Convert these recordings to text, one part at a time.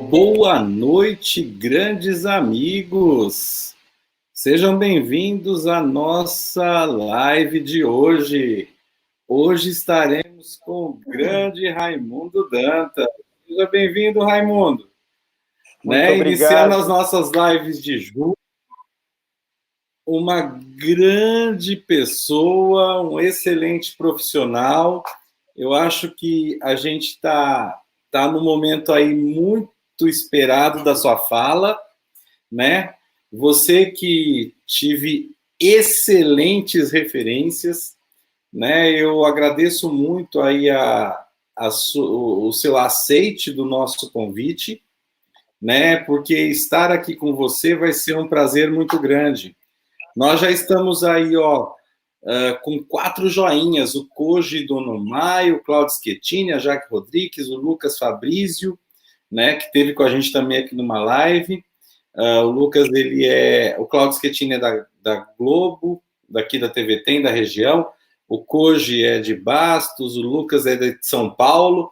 Boa noite, grandes amigos. Sejam bem-vindos à nossa live de hoje. Hoje estaremos com o grande Raimundo Dantas. Seja bem-vindo, Raimundo. Muito obrigado. Iniciando as nossas lives de julho, uma grande pessoa, um excelente profissional. Eu acho que a gente está no momento aí muito esperado da sua fala, né? Você que tive excelentes referências, né? Eu agradeço muito aí o seu aceite do nosso convite, né? Porque estar aqui com você vai ser um prazer muito grande. Nós já estamos aí, com 4 joinhas, o Koji Donomai, o Claudio Schettini, a Jaque Rodrigues, o Lucas Fabrício, né, que esteve com a gente também aqui numa live. O Lucas, o Claudio Schettini é da Globo, daqui da TV Tem, da região. O Koji é de Bastos, o Lucas é de São Paulo,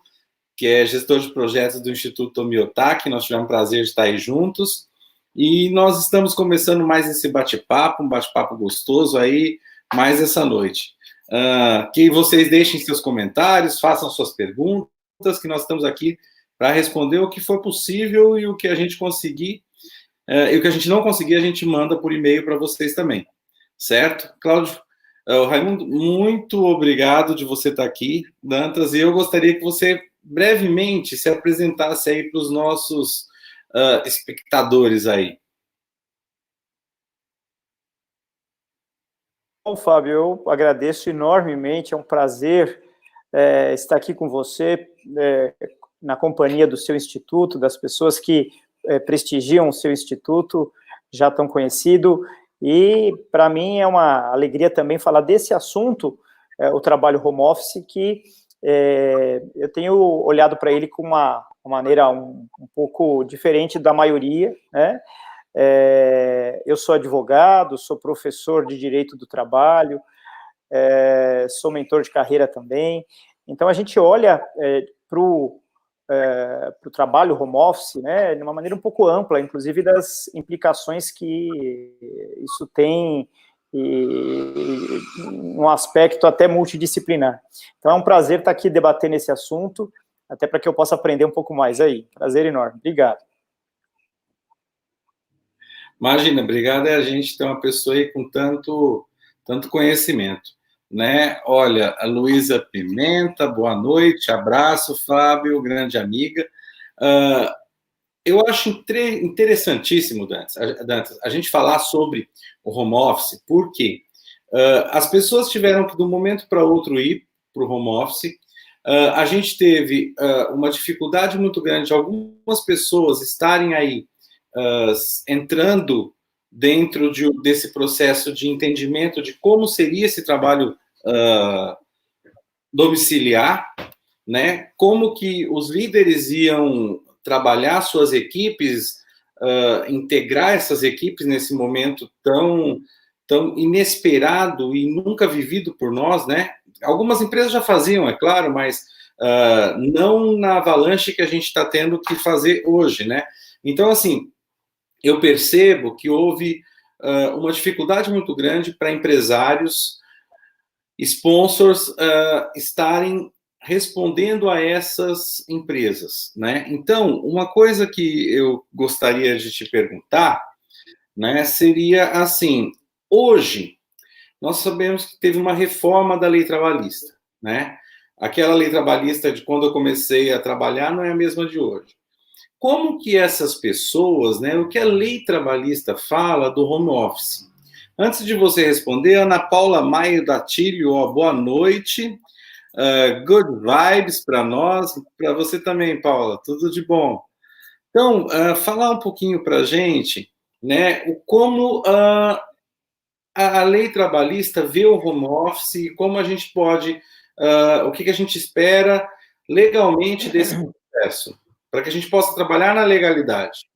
que é gestor de projetos do Instituto Tomiotaki. Nós tivemos o prazer de estar aí juntos. E nós estamos começando mais esse bate-papo, um bate-papo gostoso aí, mais essa noite. Que vocês deixem seus comentários, façam suas perguntas, que nós estamos aqui para responder o que for possível e o que a gente conseguir, e o que a gente não conseguir, a gente manda por e-mail para vocês também, certo? Cláudio, Raimundo, muito obrigado de você estar aqui, Dantas, e eu gostaria que você brevemente se apresentasse aí para os nossos espectadores aí. Bom, Fábio, eu agradeço enormemente, é um prazer estar aqui com você, na companhia do seu instituto, das pessoas que prestigiam o seu instituto, já tão conhecido, e para mim é uma alegria também falar desse assunto, o trabalho home office, que eu tenho olhado para ele com uma maneira um pouco diferente da maioria, né? Eu sou advogado, sou professor de Direito do Trabalho, sou mentor de carreira também. Então, a gente olha para o trabalho home office, né, de uma maneira um pouco ampla, inclusive das implicações que isso tem, e um aspecto até multidisciplinar. Então, é um prazer estar aqui debatendo esse assunto, até para que eu possa aprender um pouco mais aí. Prazer enorme. Obrigado. Imagina, obrigado a gente ter uma pessoa aí com tanto conhecimento, né? Olha, a Luísa Pimenta, boa noite, abraço, Fábio, grande amiga. Eu acho interessantíssimo, Dantas, a gente falar sobre o home office, porque as pessoas tiveram que, de um momento para outro, ir para o home office. A gente teve uma dificuldade muito grande de algumas pessoas estarem aí entrando dentro desse processo de entendimento de como seria esse trabalho domiciliar, né? Como que os líderes iam trabalhar suas equipes, integrar essas equipes nesse momento tão inesperado e nunca vivido por nós, né? Algumas empresas já faziam, é claro, mas não na avalanche que a gente está tendo que fazer hoje, né? Então, assim, eu percebo que houve uma dificuldade muito grande para empresários, sponsors, estarem respondendo a essas empresas, né? Então, uma coisa que eu gostaria de te perguntar, né, seria assim: hoje, nós sabemos que teve uma reforma da lei trabalhista, né? Aquela lei trabalhista de quando eu comecei a trabalhar não é a mesma de hoje. Como que essas pessoas, né, o que a lei trabalhista fala do home office? Antes de você responder, Ana Paula Maio da Tílio, boa noite, good vibes para nós, para você também, Paula, tudo de bom. Então, falar um pouquinho para a gente, né, como a lei trabalhista vê o home office e como a gente pode, o que a gente espera legalmente desse processo, para que a gente possa trabalhar na legalidade.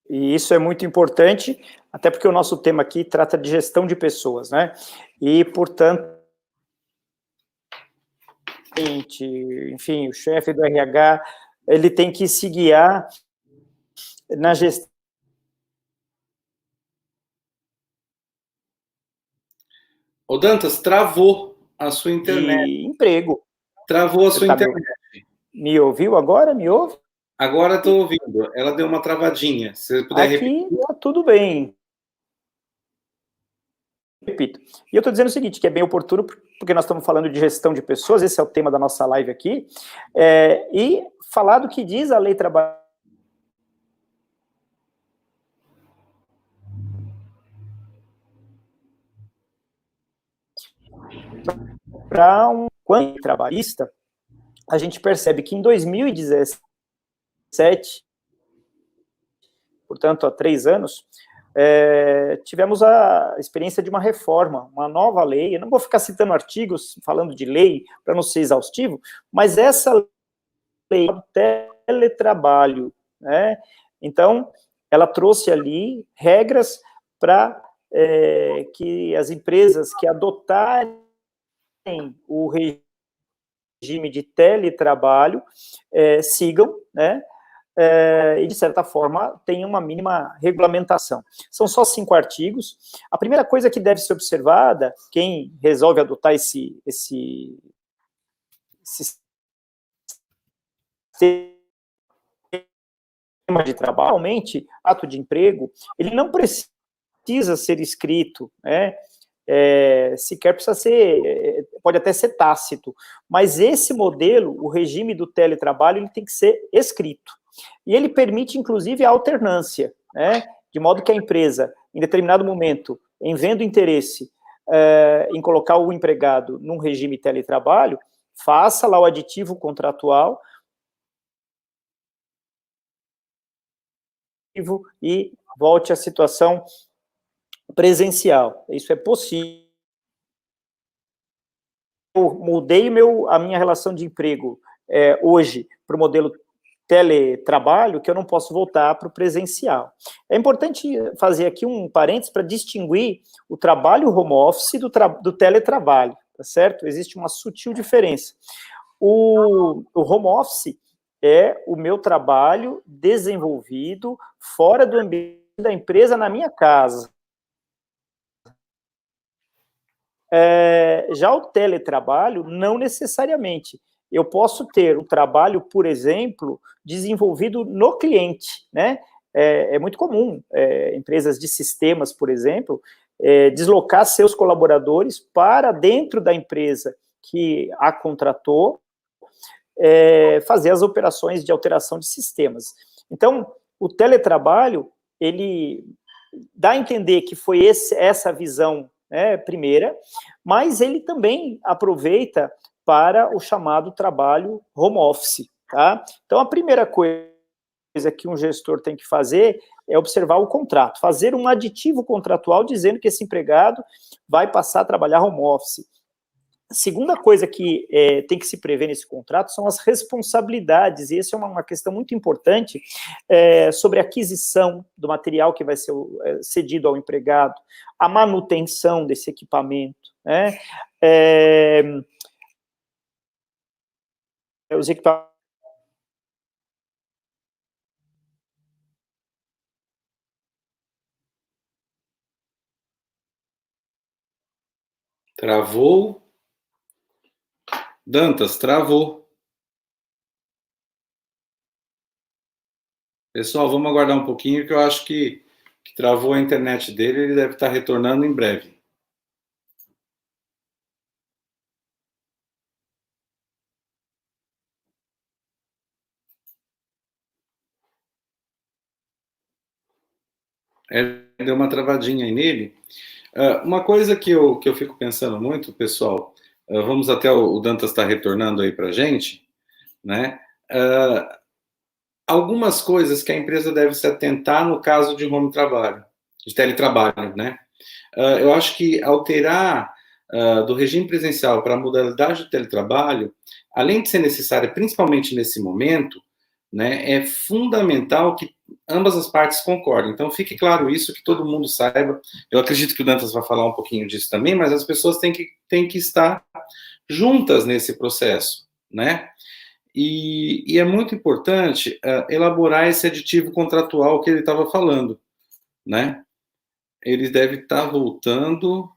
E isso é muito importante, até porque o nosso tema aqui trata de gestão de pessoas, né? E, portanto, enfim, o chefe do RH, ele tem que se guiar na gestão. Ô Dantas, travou a sua internet. De emprego. Travou a sua internet. Me ouviu agora? Me ouve? Agora estou ouvindo. Ela deu uma travadinha. Se você puder repetir. Aqui, tudo bem. Repito. E eu estou dizendo o seguinte, que é bem oportuno, porque nós estamos falando de gestão de pessoas, esse é o tema da nossa live aqui, e falar do que diz a lei trabalhista. Para um trabalhista, a gente percebe que em 2017, portanto, há 3 anos, tivemos a experiência de uma reforma, uma nova lei. Eu não vou ficar citando artigos falando de lei para não ser exaustivo, mas essa lei do teletrabalho, né? Então, ela trouxe ali regras para que as empresas que adotarem o regime de teletrabalho sigam, né? E, de certa forma, tem uma mínima regulamentação. São só 5 artigos. A primeira coisa que deve ser observada, quem resolve adotar esse sistema de trabalho, realmente, ato de emprego, ele não precisa ser escrito, né? Sequer precisa ser, pode até ser tácito, mas esse modelo, o regime do teletrabalho, ele tem que ser escrito. E ele permite, inclusive, a alternância, né? De modo que a empresa, em determinado momento, em vendo interesse em colocar o empregado num regime teletrabalho, faça lá o aditivo contratual e volte à situação presencial. Isso é possível. Eu mudei a minha relação de emprego hoje para o modelo teletrabalho, que eu não posso voltar para o presencial. É importante fazer aqui um parênteses para distinguir o trabalho home office do teletrabalho, tá certo? Existe uma sutil diferença. O home office é o meu trabalho desenvolvido fora do ambiente da empresa, na minha casa. Já o teletrabalho, não necessariamente. Eu posso ter um trabalho, por exemplo, desenvolvido no cliente, né? É muito comum, empresas de sistemas, por exemplo, deslocar seus colaboradores para dentro da empresa que a contratou, fazer as operações de alteração de sistemas. Então, o teletrabalho, ele dá a entender que foi essa visão primeira, mas ele também aproveita para o chamado trabalho home office, tá? Então, a primeira coisa que um gestor tem que fazer é observar o contrato, fazer um aditivo contratual dizendo que esse empregado vai passar a trabalhar home office. A segunda coisa que tem que se prever nesse contrato são as responsabilidades, e essa é uma questão muito importante, sobre a aquisição do material que vai ser cedido ao empregado, a manutenção desse equipamento, né? Os equipamentos. Travou. Dantas, travou. Pessoal, vamos aguardar um pouquinho, que eu acho que travou a internet dele, ele deve estar retornando em breve. Deu uma travadinha aí nele. Uma coisa que eu fico pensando muito, pessoal, vamos até o Dantas estar retornando aí para a gente, né? Algumas coisas que a empresa deve se atentar no caso de home trabalho, de teletrabalho, né? Eu acho que alterar do regime presencial para a modalidade de teletrabalho, além de ser necessária, principalmente nesse momento, né, é fundamental que ambas as partes concordem. Então, fique claro isso, que todo mundo saiba. Eu acredito que o Dantas vai falar um pouquinho disso também, mas as pessoas têm que estar juntas nesse processo, né? E é muito importante elaborar esse aditivo contratual que ele estava falando, né? Ele deve estar voltando.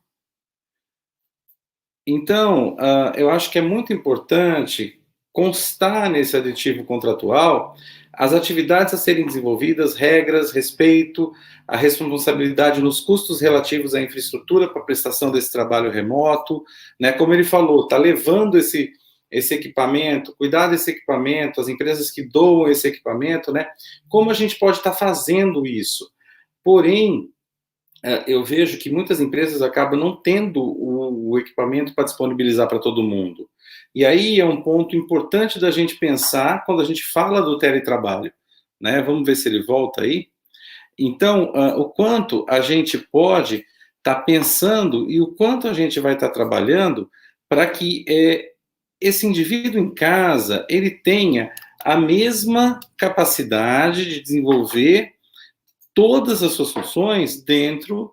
Então, eu acho que é muito importante constar nesse aditivo contratual as atividades a serem desenvolvidas, regras, respeito, a responsabilidade nos custos relativos à infraestrutura para a prestação desse trabalho remoto, né? Como ele falou, está levando esse equipamento, cuidar desse equipamento, as empresas que doam esse equipamento, né? Como a gente pode estar fazendo isso? Porém, eu vejo que muitas empresas acabam não tendo o equipamento para disponibilizar para todo mundo. E aí é um ponto importante da gente pensar quando a gente fala do teletrabalho, né? Vamos ver se ele volta aí. Então, o quanto a gente pode estar pensando e o quanto a gente vai estar trabalhando para que esse indivíduo em casa ele tenha a mesma capacidade de desenvolver todas as suas funções dentro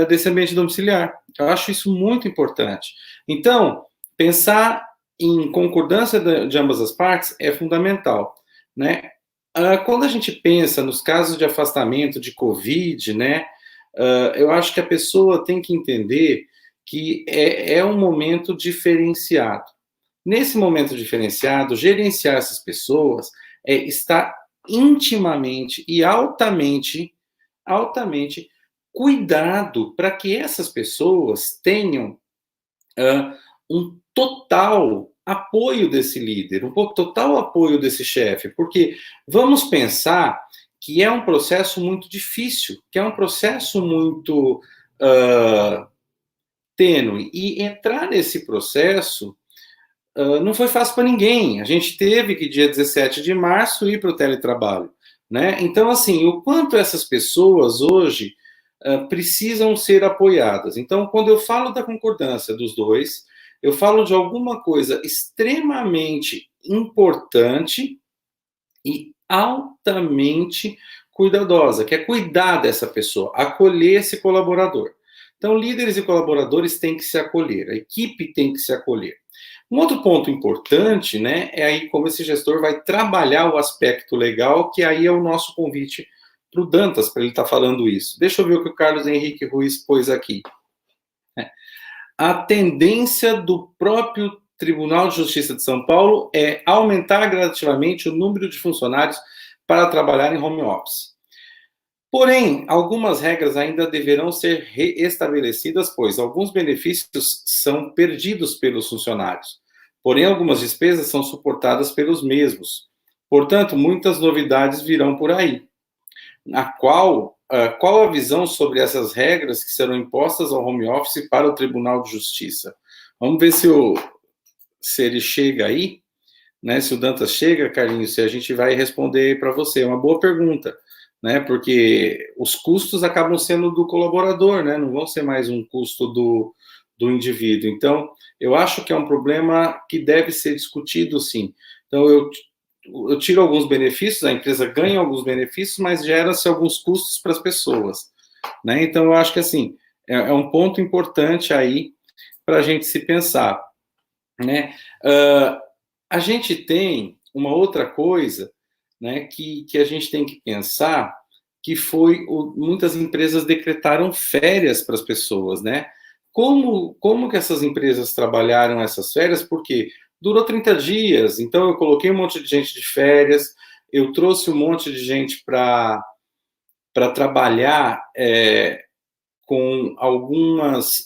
desse ambiente domiciliar. Eu acho isso muito importante. Então, pensar em concordância de ambas as partes é fundamental, né? Quando a gente pensa nos casos de afastamento de Covid, né, eu acho que a pessoa tem que entender que é um momento diferenciado. Nesse momento diferenciado, gerenciar essas pessoas está intimamente e altamente cuidado para que essas pessoas tenham um total apoio desse líder, um total apoio desse chefe, porque vamos pensar que é um processo muito difícil, que é um processo muito tênue, e entrar nesse processo não foi fácil para ninguém. A gente teve que, dia 17 de março, ir para o teletrabalho, né? Então, assim, o quanto essas pessoas hoje precisam ser apoiadas. Então, quando eu falo da concordância dos dois, eu falo de alguma coisa extremamente importante e altamente cuidadosa, que é cuidar dessa pessoa, acolher esse colaborador. Então, líderes e colaboradores têm que se acolher, a equipe tem que se acolher. Um outro ponto importante, né, é aí como esse gestor vai trabalhar o aspecto legal, que aí é o nosso convite para o Dantas, para ele estar falando isso. Deixa eu ver o que o Carlos Henrique Ruiz pôs aqui. A tendência do próprio Tribunal de Justiça de São Paulo é aumentar gradativamente o número de funcionários para trabalhar em home office. Porém, algumas regras ainda deverão ser reestabelecidas, pois alguns benefícios são perdidos pelos funcionários. Porém, algumas despesas são suportadas pelos mesmos. Portanto, muitas novidades virão por aí. Qual a visão sobre essas regras que serão impostas ao home office para o Tribunal de Justiça? Vamos ver se ele chega aí, né? Se o Dantas chega, Carlinhos, se a gente vai responder para você. É uma boa pergunta, né? Porque os custos acabam sendo do colaborador, né? Não vão ser mais um custo do indivíduo. Então, eu acho que é um problema que deve ser discutido, sim. Então, eu tiro alguns benefícios, a empresa ganha alguns benefícios, mas gera-se alguns custos para as pessoas, né? Então, eu acho que, assim, é um ponto importante aí para a gente se pensar, né? A gente tem uma outra coisa, né, que a gente tem que pensar, que foi muitas empresas decretaram férias para as pessoas, né? Como que essas empresas trabalharam essas férias? Porque durou 30 dias, então eu coloquei um monte de gente de férias, eu trouxe um monte de gente para trabalhar com algumas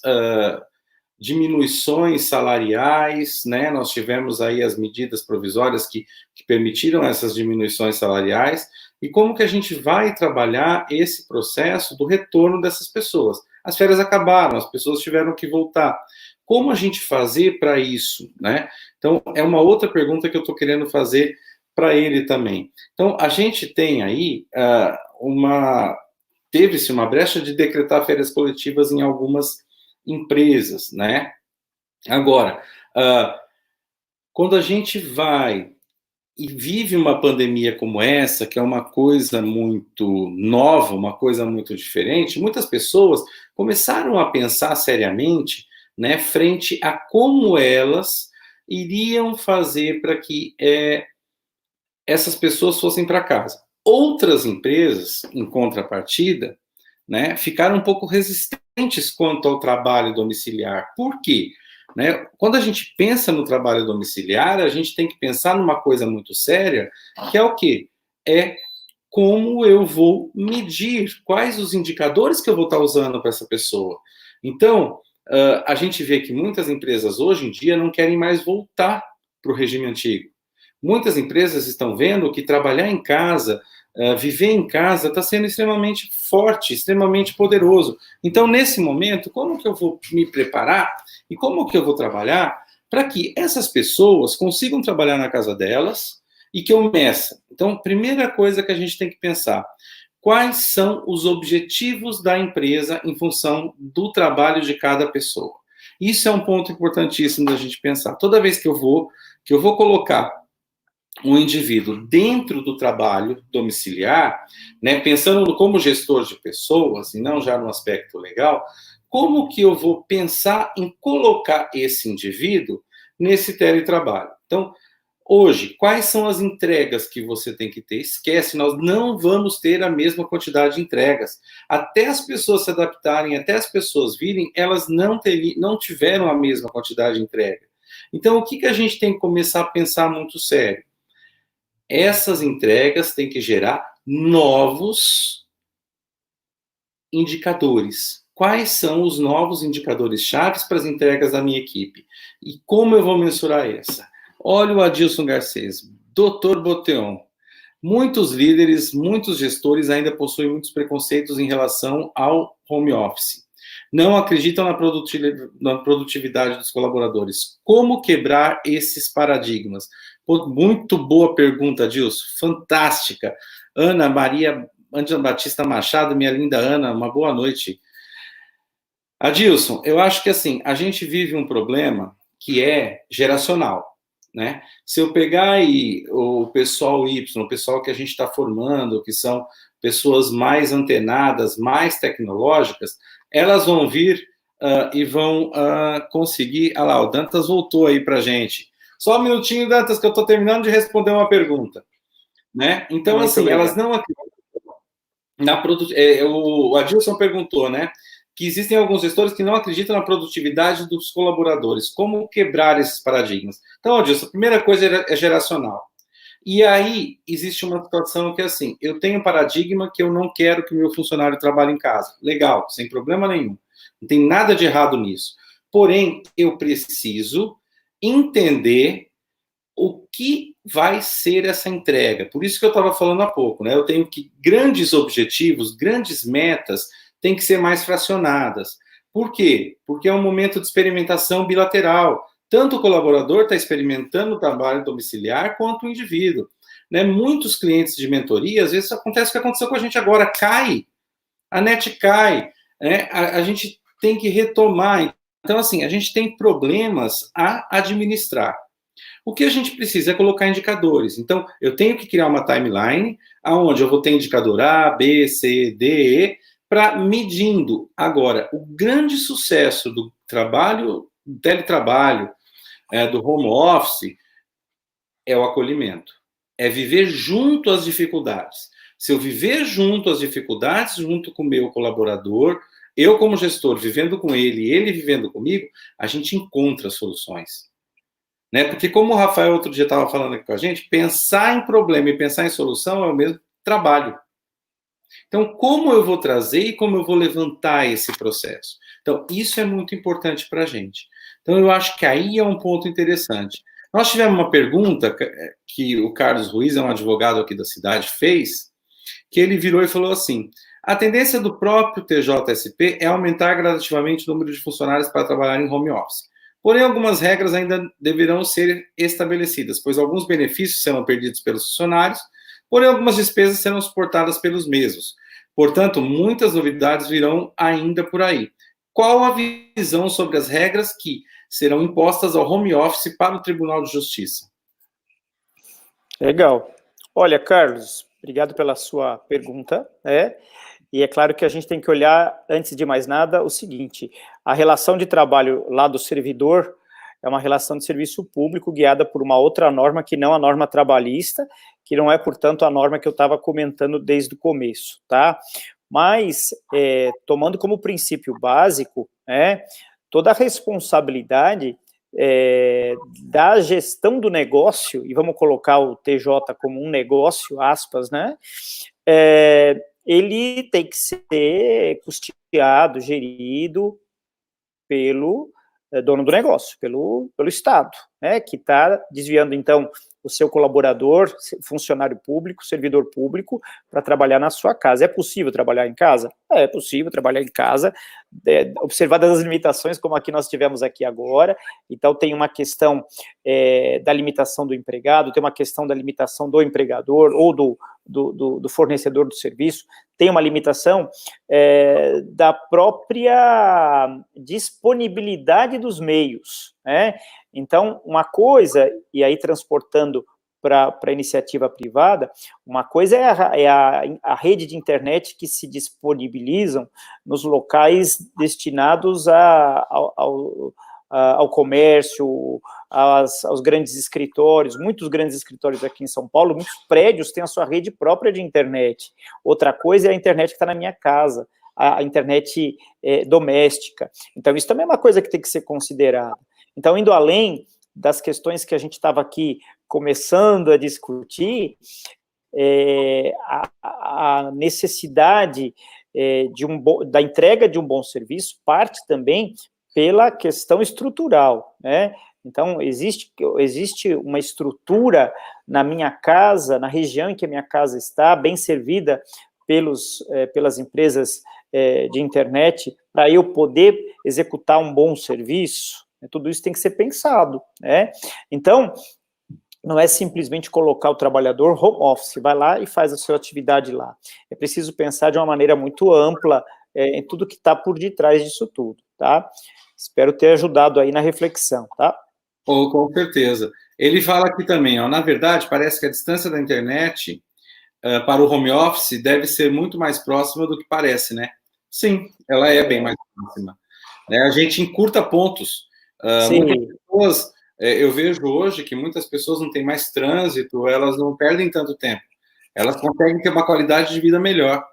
diminuições salariais, né? Nós tivemos aí as medidas provisórias que permitiram essas diminuições salariais, e como que a gente vai trabalhar esse processo do retorno dessas pessoas? As férias acabaram, as pessoas tiveram que voltar. Como a gente fazer para isso, né? Então, é uma outra pergunta que eu estou querendo fazer para ele também. Então, a gente tem aí teve-se uma brecha de decretar férias coletivas em algumas empresas, né? Agora, quando a gente vai e vive uma pandemia como essa, que é uma coisa muito nova, uma coisa muito diferente, muitas pessoas começaram a pensar seriamente né, frente a como elas iriam fazer para que essas pessoas fossem para casa. Outras empresas, em contrapartida, né, ficaram um pouco resistentes quanto ao trabalho domiciliar. Por quê? Né? Quando a gente pensa no trabalho domiciliar, a gente tem que pensar numa coisa muito séria, que é o quê? É como eu vou medir, quais os indicadores que eu vou estar usando para essa pessoa. Então, a gente vê que muitas empresas hoje em dia não querem mais voltar para o regime antigo. Muitas empresas estão vendo que trabalhar em casa, viver em casa, está sendo extremamente forte, extremamente poderoso. Então, nesse momento, como que eu vou me preparar e como que eu vou trabalhar para que essas pessoas consigam trabalhar na casa delas e que eu meça? Então, primeira coisa que a gente tem que pensar, quais são os objetivos da empresa em função do trabalho de cada pessoa? Isso é um ponto importantíssimo da gente pensar. Toda vez que eu vou colocar um indivíduo dentro do trabalho domiciliar, né, pensando como gestor de pessoas, e não já no aspecto legal, como que eu vou pensar em colocar esse indivíduo nesse teletrabalho? Então, hoje, quais são as entregas que você tem que ter? Esquece, nós não vamos ter a mesma quantidade de entregas. Até as pessoas se adaptarem, até as pessoas virem, elas não tiveram a mesma quantidade de entrega. Então, o que a gente tem que começar a pensar muito sério? Essas entregas têm que gerar novos indicadores. Quais são os novos indicadores chaves para as entregas da minha equipe? E como eu vou mensurar essa? Olha o Adilson Garcês, Dr. Boteon. Muitos líderes, muitos gestores ainda possuem muitos preconceitos em relação ao home office. Não acreditam na produtividade dos colaboradores. Como quebrar esses paradigmas? Pô, muito boa pergunta, Adilson. Fantástica. Ana Maria Angela Batista Machado, minha linda Ana, uma boa noite. Adilson, eu acho que assim, a gente vive um problema que é geracional, né? Se eu pegar aí o pessoal Y, o pessoal que a gente está formando, que são pessoas mais antenadas, mais tecnológicas, elas vão vir e vão conseguir... Ah lá, o Dantas voltou aí para a gente. Só um minutinho, Dantas, que eu estou terminando de responder uma pergunta. Né? Então, muito assim, obrigado. Elas não acreditam na produtividade. O Adilson perguntou, né? Que existem alguns gestores que não acreditam na produtividade dos colaboradores. Como quebrar esses paradigmas? Então, Adilson, a primeira coisa é geracional. E aí, existe uma situação que é assim, eu tenho um paradigma que eu não quero que o meu funcionário trabalhe em casa. Legal, sem problema nenhum. Não tem nada de errado nisso. Porém, eu preciso entender o que vai ser essa entrega. Por isso que eu estava falando há pouco, né? Eu tenho que grandes objetivos, grandes metas, têm que ser mais fracionadas. Por quê? Porque é um momento de experimentação bilateral. Tanto o colaborador está experimentando o trabalho domiciliar, quanto o indivíduo. Né? Muitos clientes de mentoria, às vezes acontece o que aconteceu com a gente agora, cai. A net cai. Né? A gente tem que retomar. Então, assim, a gente tem problemas a administrar. O que a gente precisa é colocar indicadores. Então, eu tenho que criar uma timeline, onde eu vou ter indicador A, B, C, D, E, para medindo. Agora, o grande sucesso do trabalho, do teletrabalho, do home office, é o acolhimento. É viver junto às dificuldades. Se eu viver junto às dificuldades, junto com o meu colaborador, eu como gestor vivendo com ele vivendo comigo, a gente encontra soluções. Né? Porque como o Rafael outro dia estava falando aqui com a gente, pensar em problema e pensar em solução é o mesmo trabalho. Então, como eu vou trazer e como eu vou levantar esse processo? Então, isso é muito importante para a gente. Então, eu acho que aí é um ponto interessante. Nós tivemos uma pergunta que o Carlos Ruiz, é um advogado aqui da cidade, fez, que ele virou e falou assim, a tendência do próprio TJSP é aumentar gradativamente o número de funcionários para trabalhar em home office. Porém, algumas regras ainda deverão ser estabelecidas, pois alguns benefícios serão perdidos pelos funcionários, porém algumas despesas serão suportadas pelos mesmos. Portanto, muitas novidades virão ainda por aí. Qual a visão sobre as regras que serão impostas ao home office para o Tribunal de Justiça? Legal. Olha, Carlos, obrigado pela sua pergunta. E é claro que a gente tem que olhar, antes de mais nada, o seguinte: a relação de trabalho lá do servidor é uma relação de serviço público guiada por uma outra norma que não a norma trabalhista, que não é, portanto, a norma que eu estava comentando desde o começo, tá? Mas, tomando como princípio básico, toda a responsabilidade da gestão do negócio, e vamos colocar o TJ como um negócio, aspas, né? Ele tem que ser custeado, gerido pelo dono do negócio, pelo Estado, né, que está desviando, então, o seu colaborador, funcionário público, servidor público, para trabalhar na sua casa. É possível trabalhar em casa? É possível trabalhar em casa, observadas as limitações, como aqui nós tivemos aqui agora. Então, tem uma questão da limitação do empregado, tem uma questão da limitação do empregador ou do fornecedor do serviço, tem uma limitação da própria disponibilidade dos meios, né? Então, uma coisa, e aí transportando para a iniciativa privada, uma coisa é a rede de internet que se disponibilizam nos locais destinados ao comércio, aos grandes escritórios, muitos grandes escritórios aqui em São Paulo, muitos prédios têm a sua rede própria de internet. Outra coisa é a internet que está na minha casa, a internet doméstica. Então, isso também é uma coisa que tem que ser considerada. Então, indo além das questões que a gente estava aqui começando a discutir, a necessidade da entrega de um bom serviço parte também pela questão estrutural, né? Então, existe uma estrutura na minha casa, na região em que a minha casa está, bem servida pelas empresas de internet, para eu poder executar um bom serviço. Tudo isso tem que ser pensado, né? Então, não é simplesmente colocar o trabalhador home office, vai lá e faz a sua atividade lá. É preciso pensar de uma maneira muito ampla em tudo que está por detrás disso tudo, tá? Espero ter ajudado aí na reflexão, tá? Oh, com certeza. Ele fala aqui também, ó, na verdade, parece que a distância da internet para o home office deve ser muito mais próxima do que parece, né? Sim, ela é bem mais próxima. Né? A gente encurta pontos. Muitas pessoas, eu vejo hoje que muitas pessoas não têm mais trânsito, elas não perdem tanto tempo. Elas conseguem ter uma qualidade de vida melhor.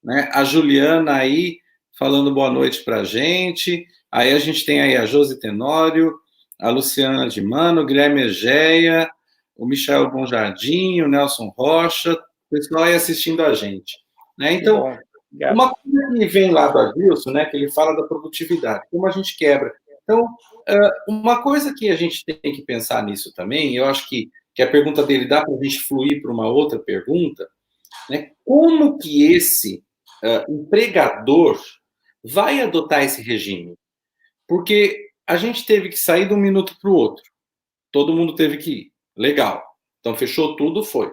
Né? A Juliana aí falando boa noite para a gente. Aí a gente tem aí a Josi Tenório, a Luciana de Mano, o Guilherme Egeia, o Michel Bonjardim, o Nelson Rocha, o pessoal aí assistindo a gente. Né? Então, uma coisa que vem lá do Adilson, né, que ele fala da produtividade, como a gente quebra. Então, uma coisa que a gente tem que pensar nisso também, eu acho que a pergunta dele dá para a gente fluir para uma outra pergunta, né? Como que esse empregador vai adotar esse regime? Porque a gente teve que sair de um minuto para o outro. Todo mundo teve que ir. Legal. Então, fechou tudo, foi.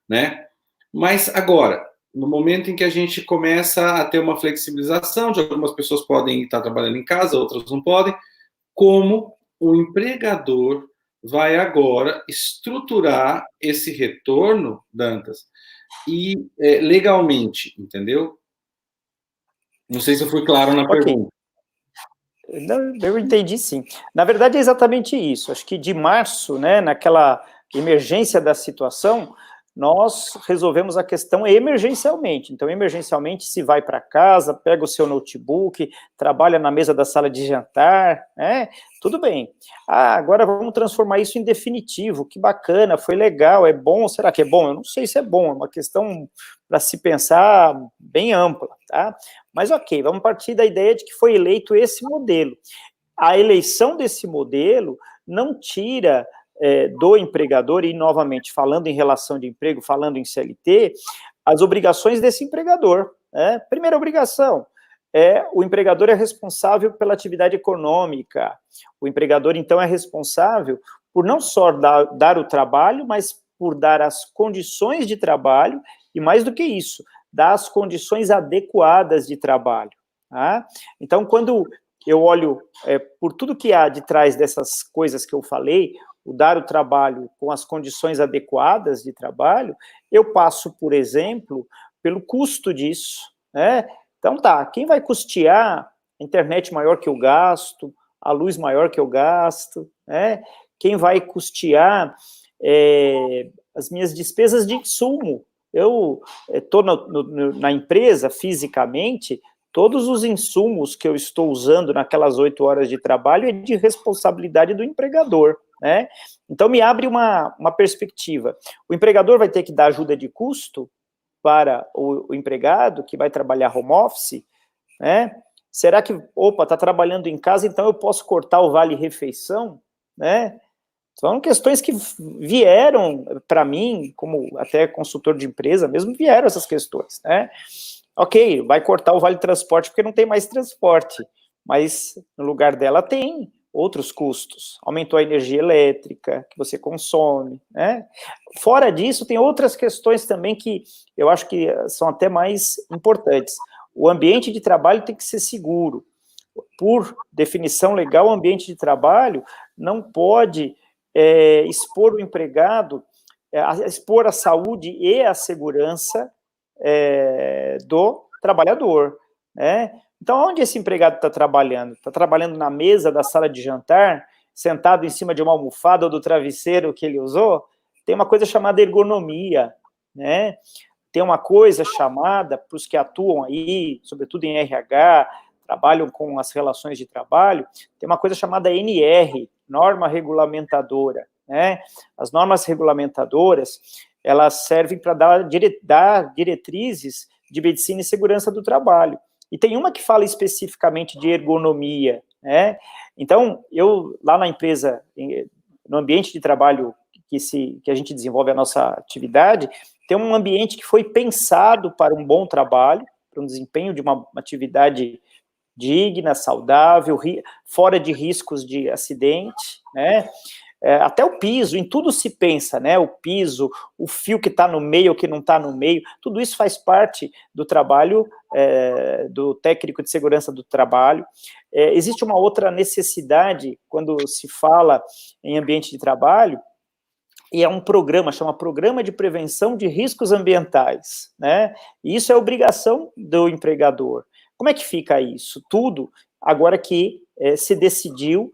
Né? Mas agora, no momento em que a gente começa a ter uma flexibilização, de algumas pessoas podem estar trabalhando em casa, outras não podem, como o empregador vai agora estruturar esse retorno, Dantas, e legalmente, entendeu? Não sei se eu fui claro na pergunta. Eu entendi, sim. Na verdade, é exatamente isso. Acho que de março, né, naquela emergência da situação, nós resolvemos a questão emergencialmente. Então, emergencialmente, se vai para casa, pega o seu notebook, trabalha na mesa da sala de jantar, né? Tudo bem. Agora vamos transformar isso em definitivo. Que bacana, foi legal, é bom. Será que é bom? Eu não sei se é bom, é uma questão para se pensar bem ampla, tá? Mas ok, vamos partir da ideia de que foi eleito esse modelo. A eleição desse modelo não tira do empregador, e novamente, falando em relação de emprego, falando em CLT, as obrigações desse empregador. Primeira obrigação, o empregador é responsável pela atividade econômica. O empregador, então, é responsável por não só dar o trabalho, mas por dar as condições de trabalho, e mais do que isso, dar as condições adequadas de trabalho. Tá? Então, quando eu olho por tudo que há de trás dessas coisas que eu falei, o dar o trabalho com as condições adequadas de trabalho, eu passo, por exemplo, pelo custo disso, né? Então tá, quem vai custear a internet maior que eu gasto, a luz maior que eu gasto, né? Quem vai custear as minhas despesas de insumo? Eu estou na empresa fisicamente, todos os insumos que eu estou usando naquelas 8 horas de trabalho é de responsabilidade do empregador, né? Então, me abre uma perspectiva. O empregador vai ter que dar ajuda de custo para o empregado que vai trabalhar home office, né? Será que, opa, está trabalhando em casa, então eu posso cortar o vale-refeição, né? São questões que vieram para mim, como até consultor de empresa mesmo, vieram essas questões, né? Ok, vai cortar o vale-transporte porque não tem mais transporte, mas no lugar dela tem outros custos. Aumentou a energia elétrica que você consome, né? Fora disso, tem outras questões também que eu acho que são até mais importantes. O ambiente de trabalho tem que ser seguro. Por definição legal, o ambiente de trabalho não pode expor o empregado, expor a saúde e a segurança do trabalhador, né? Então, onde esse empregado está trabalhando? Está trabalhando na mesa da sala de jantar, sentado em cima de uma almofada ou do travesseiro que ele usou? Tem uma coisa chamada ergonomia, né? Tem uma coisa chamada, para os que atuam aí, sobretudo em RH, trabalham com as relações de trabalho, tem uma coisa chamada NR, norma regulamentadora, né? As normas regulamentadoras, elas servem para dar diretrizes de medicina e segurança do trabalho. E tem uma que fala especificamente de ergonomia, né? Então, eu, lá na empresa, no ambiente de trabalho que a gente desenvolve a nossa atividade, tem um ambiente que foi pensado para um bom trabalho, para um desempenho de uma atividade digna, saudável, fora de riscos de acidente, né? Até o piso, em tudo se pensa, né? O piso, o fio que está no meio, ou que não está no meio, tudo isso faz parte do trabalho do técnico de segurança do trabalho. Existe uma outra necessidade quando se fala em ambiente de trabalho, e é um programa, chama Programa de Prevenção de Riscos Ambientais, né? E isso é obrigação do empregador. Como é que fica isso? Tudo, agora que se decidiu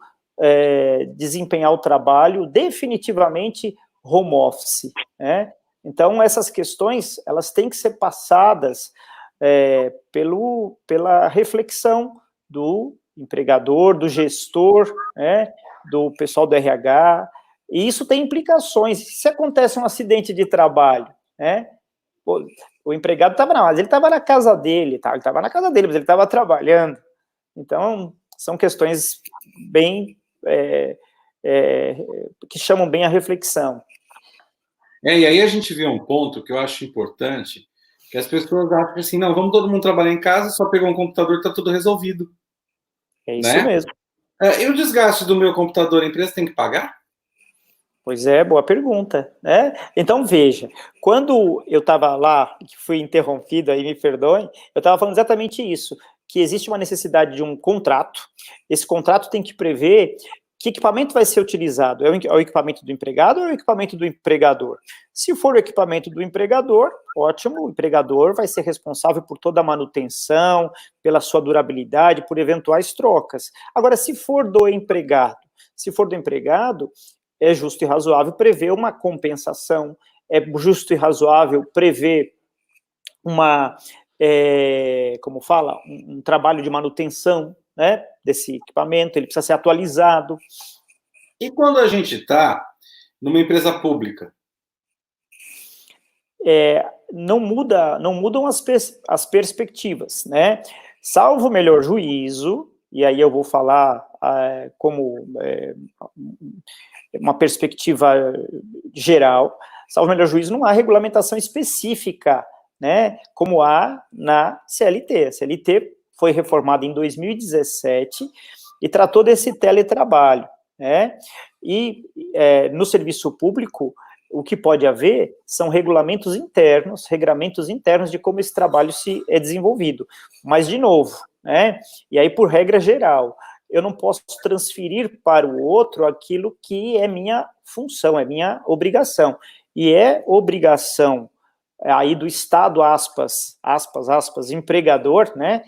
desempenhar o trabalho definitivamente home office, né? Então, essas questões, elas têm que ser passadas pela reflexão do empregador, do gestor, né? Do pessoal do RH, e isso tem implicações. Se acontece um acidente de trabalho, né? O empregado estava mas ele estava na casa dele, tá? Ele estava na casa dele, mas ele estava trabalhando. Então, são questões bem que chamam bem a reflexão. E aí a gente vê um ponto que eu acho importante, que as pessoas acham assim, não, vamos todo mundo trabalhar em casa, só pegar um computador, está tudo resolvido. É isso mesmo. E o desgaste do meu computador, a empresa tem que pagar? Pois é, boa pergunta, né? Então, veja, quando eu estava lá, que fui interrompido, aí me perdoem, eu estava falando exatamente isso, que existe uma necessidade de um contrato, esse contrato tem que prever que equipamento vai ser utilizado, é o equipamento do empregado ou é o equipamento do empregador? Se for o equipamento do empregador, ótimo, o empregador vai ser responsável por toda a manutenção, pela sua durabilidade, por eventuais trocas. Agora, se for do empregado, é justo e razoável prever uma compensação, é justo e razoável prever um trabalho de manutenção, né, desse equipamento, ele precisa ser atualizado. E quando a gente está numa empresa pública? Não mudam as perspectivas, né? Salvo o melhor juízo, e aí eu vou falar como uma perspectiva geral, salvo o melhor juízo, não há regulamentação específica, né, como há na CLT. A CLT foi reformada em 2017 e tratou desse teletrabalho, né? E no serviço público, o que pode haver são regramentos internos de como esse trabalho é desenvolvido. Mas, de novo, né, e aí por regra geral, eu não posso transferir para o outro aquilo que é minha função, é minha obrigação. E é obrigação aí do Estado, aspas, empregador, né,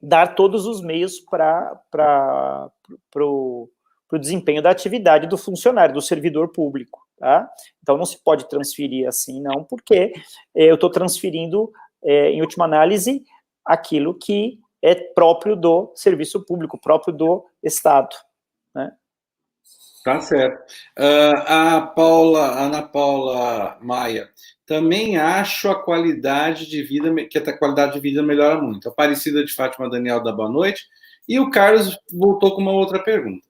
dar todos os meios para o desempenho da atividade do funcionário, do servidor público, tá? Então, não se pode transferir assim, não, porque eu estou transferindo, em última análise, aquilo que é próprio do serviço público, próprio do Estado, né? Tá certo. Ana Paula Maia, também acho a qualidade de vida, que a qualidade de vida melhora muito. A Aparecida de Fátima Daniel da boa noite. E o Carlos voltou com uma outra pergunta.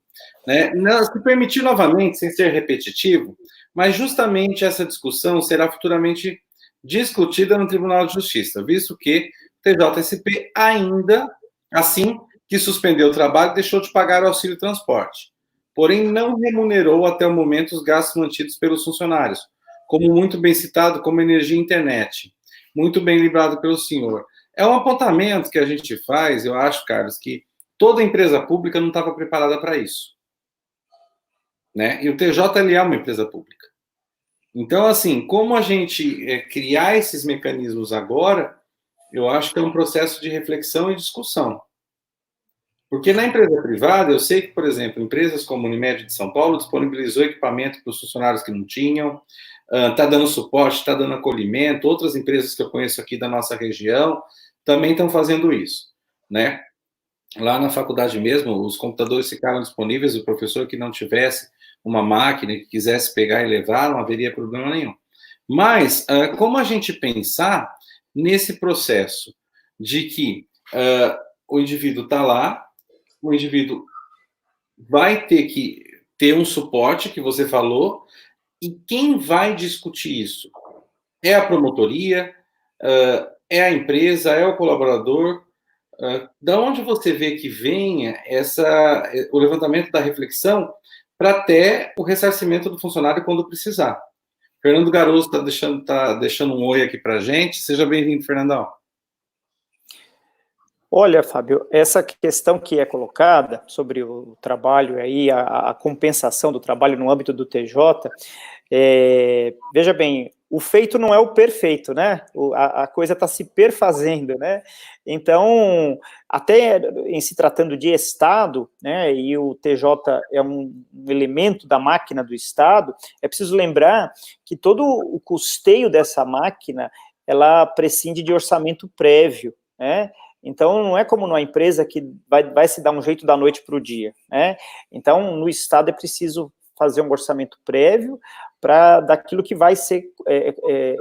Né? Se permitir novamente, sem ser repetitivo, mas justamente essa discussão será futuramente discutida no Tribunal de Justiça, visto que o TJSP ainda, assim que suspendeu o trabalho, deixou de pagar o auxílio transporte. Porém, não remunerou até o momento os gastos mantidos pelos funcionários, como muito bem citado, como energia e internet. Muito bem lembrado pelo senhor. É um apontamento que a gente faz, eu acho, Carlos, que toda empresa pública não estava preparada para isso. Né? E o TJ ele é uma empresa pública. Então, assim, como a gente criar esses mecanismos agora, eu acho que é um processo de reflexão e discussão. Porque na empresa privada, eu sei que, por exemplo, empresas como a Unimed de São Paulo disponibilizou equipamento para os funcionários que não tinham, está dando suporte, está dando acolhimento, outras empresas que eu conheço aqui da nossa região também estão fazendo isso, né? Lá na faculdade mesmo, os computadores ficaram disponíveis, o professor que não tivesse uma máquina, que quisesse pegar e levar, não haveria problema nenhum. Mas, como a gente pensar nesse processo de que o indivíduo está lá, o indivíduo vai ter que ter um suporte, que você falou, e quem vai discutir isso? É a promotoria, é a empresa, é o colaborador? Da onde você vê que venha o levantamento da reflexão para até o ressarcimento do funcionário quando precisar? Fernando Garoso está deixando um oi aqui para a gente. Seja bem-vindo, Fernandão. Olha, Fábio, essa questão que é colocada sobre o trabalho aí, a compensação do trabalho no âmbito do TJ, veja bem, o feito não é o perfeito, né? A coisa está se perfazendo, né? Então, até em se tratando de Estado, né, e o TJ é um elemento da máquina do Estado, é preciso lembrar que todo o custeio dessa máquina, ela prescinde de orçamento prévio, né? Então, não é como numa empresa que vai se dar um jeito da noite para o dia, né? Então, no Estado é preciso fazer um orçamento prévio para daquilo que vai ser,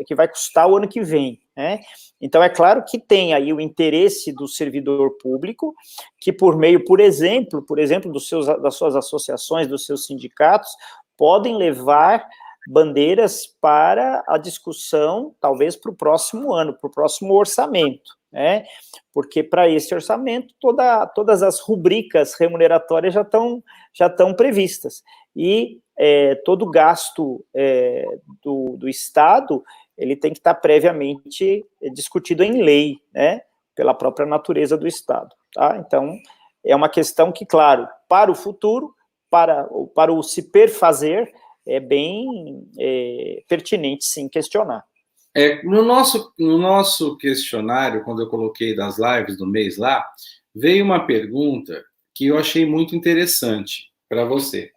que vai custar o ano que vem, né? Então, é claro que tem aí o interesse do servidor público, que por meio, por exemplo, das suas associações, dos seus sindicatos, podem levar bandeiras para a discussão, talvez para o próximo ano, para o próximo orçamento, né? Porque para esse orçamento todas as rubricas remuneratórias já estão previstas, e todo gasto do Estado, ele tem que estar previamente discutido em lei, né, pela própria natureza do Estado, tá? Então, é uma questão que, claro, para o futuro, para o se perfazer, é bem pertinente, sim, questionar. No nosso questionário, quando eu coloquei das lives do mês lá, veio uma pergunta que eu achei muito interessante para você,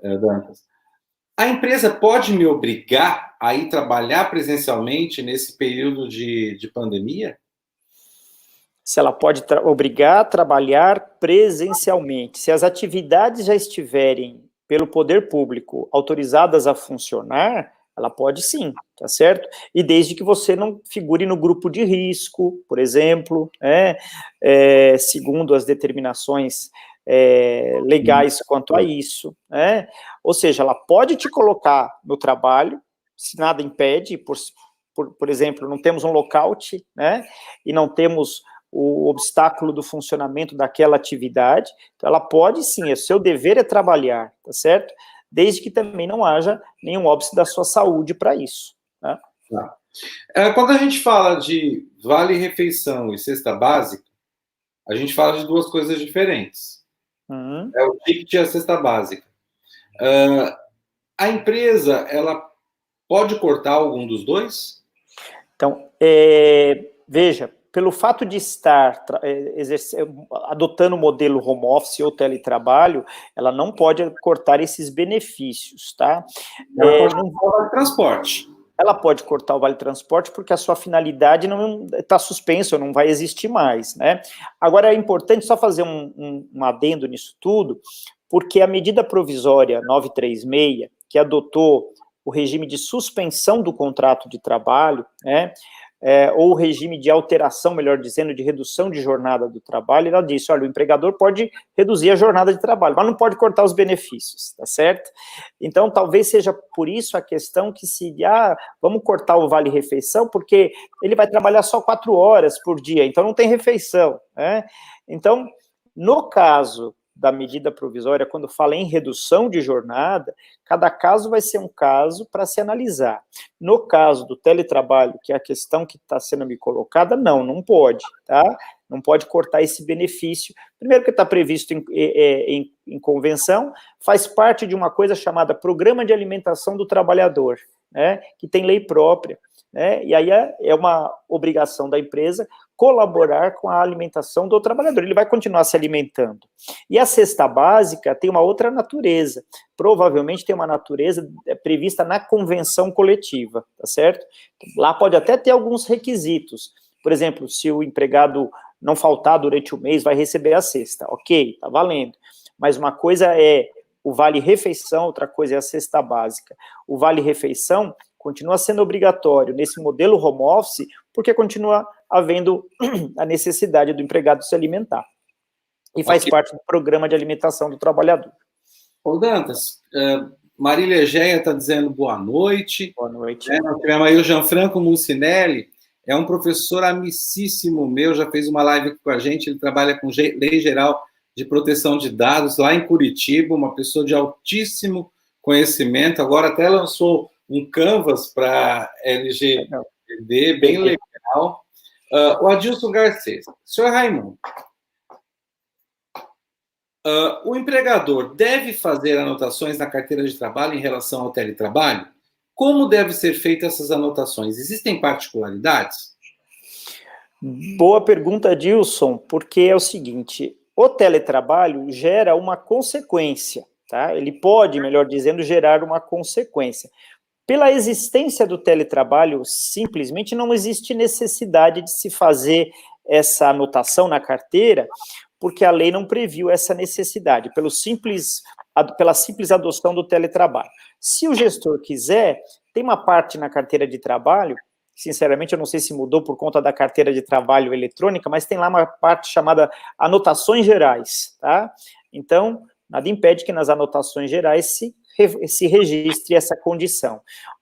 Dantas. A empresa pode me obrigar a ir trabalhar presencialmente nesse período de pandemia? Se ela pode obrigar a trabalhar presencialmente. Se as atividades já estiverem, pelo poder público, autorizadas a funcionar, ela pode sim, tá certo? E desde que você não figure no grupo de risco, por exemplo, segundo as determinações legais quanto a isso, né? Ou seja, ela pode te colocar no trabalho, se nada impede, por exemplo, não temos um lockout, né? E não temos o obstáculo do funcionamento daquela atividade, então ela pode sim, o seu dever é trabalhar, tá certo? Desde que também não haja nenhum óbice da sua saúde para isso. Né? Quando a gente fala de vale-refeição e cesta básica, a gente fala de duas coisas diferentes. É o ticket e a cesta básica. A empresa, ela Pode cortar algum dos dois? Então, veja, pelo fato de estar adotando o modelo home office ou teletrabalho, ela não pode cortar esses benefícios, tá? Ela pode cortar o transporte. Ela pode cortar o Vale Transporte porque a sua finalidade não está suspensa, não vai existir mais, né? Agora, é importante só fazer um adendo nisso tudo, porque a medida provisória 936, que adotou o regime de suspensão do contrato de trabalho, né, ou o regime de alteração, melhor dizendo, de redução de jornada do trabalho, ela disse, olha, o empregador pode reduzir a jornada de trabalho, mas não pode cortar os benefícios, tá certo? Então, talvez seja por isso a questão que vamos cortar o vale-refeição, porque ele vai trabalhar só 4 horas por dia, então não tem refeição, né? Então, no caso da medida provisória, quando fala em redução de jornada, cada caso vai ser um caso para se analisar. No caso do teletrabalho, que é a questão que está sendo me colocada, não pode, tá? Não pode cortar esse benefício. Primeiro que está previsto em convenção, faz parte de uma coisa chamada Programa de Alimentação do Trabalhador, né? Que tem lei própria, né? E aí é uma obrigação da empresa colaborar com a alimentação do trabalhador, ele vai continuar se alimentando. E a cesta básica tem uma outra natureza, provavelmente tem uma natureza prevista na convenção coletiva, tá certo? Lá pode até ter alguns requisitos, por exemplo, se o empregado não faltar durante o mês, vai receber a cesta, ok, tá valendo, mas uma coisa é o vale-refeição, outra coisa é a cesta básica. O vale-refeição continua sendo obrigatório nesse modelo home office, porque continua havendo a necessidade do empregado se alimentar. E faz parte do programa de alimentação do trabalhador. Ô, Dantas, Marília Egeia está dizendo boa noite. Boa noite. Nós tivemos aí o Gianfranco Muncinelli, é um professor amicíssimo meu, já fez uma live aqui com a gente, ele trabalha com Lei Geral de Proteção de Dados, lá em Curitiba, uma pessoa de altíssimo conhecimento, agora até lançou um canvas para LGPD, bem legal. O Adilson Garcês, senhor Raimundo, o empregador deve fazer anotações na carteira de trabalho em relação ao teletrabalho? Como devem ser feitas essas anotações? Existem particularidades? Boa pergunta, Adilson, porque é o seguinte, o teletrabalho gera uma consequência, tá? Ele pode, melhor dizendo, gerar uma consequência. Pela existência do teletrabalho, simplesmente não existe necessidade de se fazer essa anotação na carteira, porque a lei não previu essa necessidade, pela simples adoção do teletrabalho. Se o gestor quiser, tem uma parte na carteira de trabalho, sinceramente eu não sei se mudou por conta da carteira de trabalho eletrônica, mas tem lá uma parte chamada anotações gerais, tá? Então, nada impede que nas anotações gerais se registre essa condição.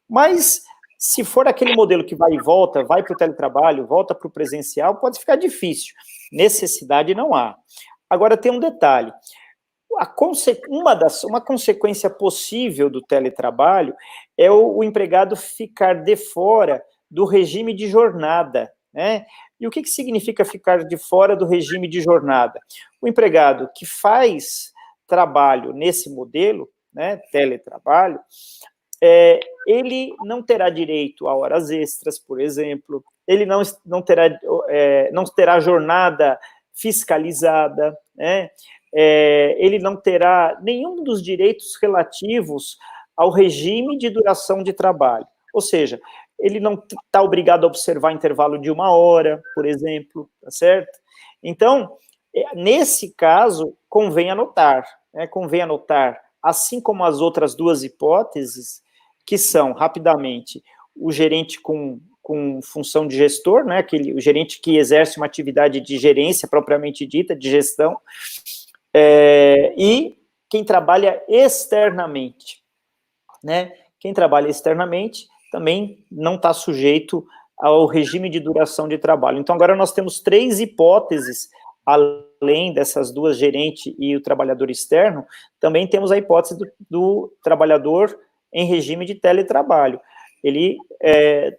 Mas, se for aquele modelo que vai e volta, vai para o teletrabalho, volta para o presencial, pode ficar difícil. Necessidade não há. Agora, tem um detalhe. Uma consequência possível do teletrabalho é o empregado ficar de fora do regime de jornada, né? E o que significa ficar de fora do regime de jornada? O empregado que faz trabalho nesse modelo, né, teletrabalho, ele não terá direito a horas extras, por exemplo, ele não terá jornada fiscalizada, né? Ele não terá nenhum dos direitos relativos ao regime de duração de trabalho, ou seja, ele não está obrigado a observar intervalo de 1 hora, por exemplo, tá certo? Então, nesse caso, convém anotar, assim como as outras duas hipóteses, que são, rapidamente, o gerente com função de gestor, né, o gerente que exerce uma atividade de gerência propriamente dita, de gestão, e quem trabalha externamente, né? Quem trabalha externamente também não está sujeito ao regime de duração de trabalho. Então, agora nós temos 3 hipóteses, além dessas duas, gerente e o trabalhador externo, também temos a hipótese do trabalhador em regime de teletrabalho. Ele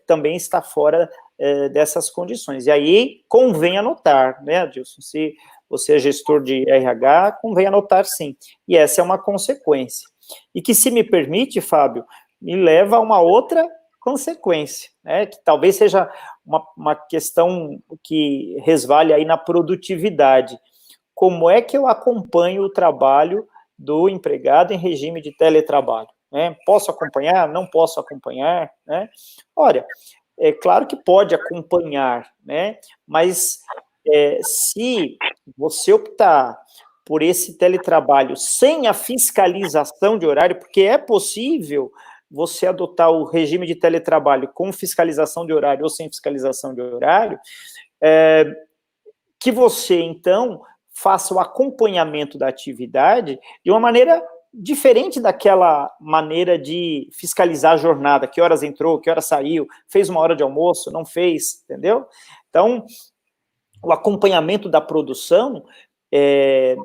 também está fora dessas condições. E aí, convém anotar, né, Adilson? Se você é gestor de RH, convém anotar sim. E essa é uma consequência. E que, se me permite, Fábio, me leva a uma outra consequência, né, que talvez seja uma questão que resvale aí na produtividade. Como é que eu acompanho o trabalho do empregado em regime de teletrabalho? Né? Posso acompanhar? Não posso acompanhar? Né? Olha, é claro que pode acompanhar, né? Mas se você optar por esse teletrabalho sem a fiscalização de horário, porque é possível você adotar o regime de teletrabalho com fiscalização de horário ou sem fiscalização de horário, que você, então, faça o acompanhamento da atividade de uma maneira diferente daquela maneira de fiscalizar a jornada, que horas entrou, que horas saiu, fez uma hora de almoço, não fez, entendeu? Então, o acompanhamento da produção é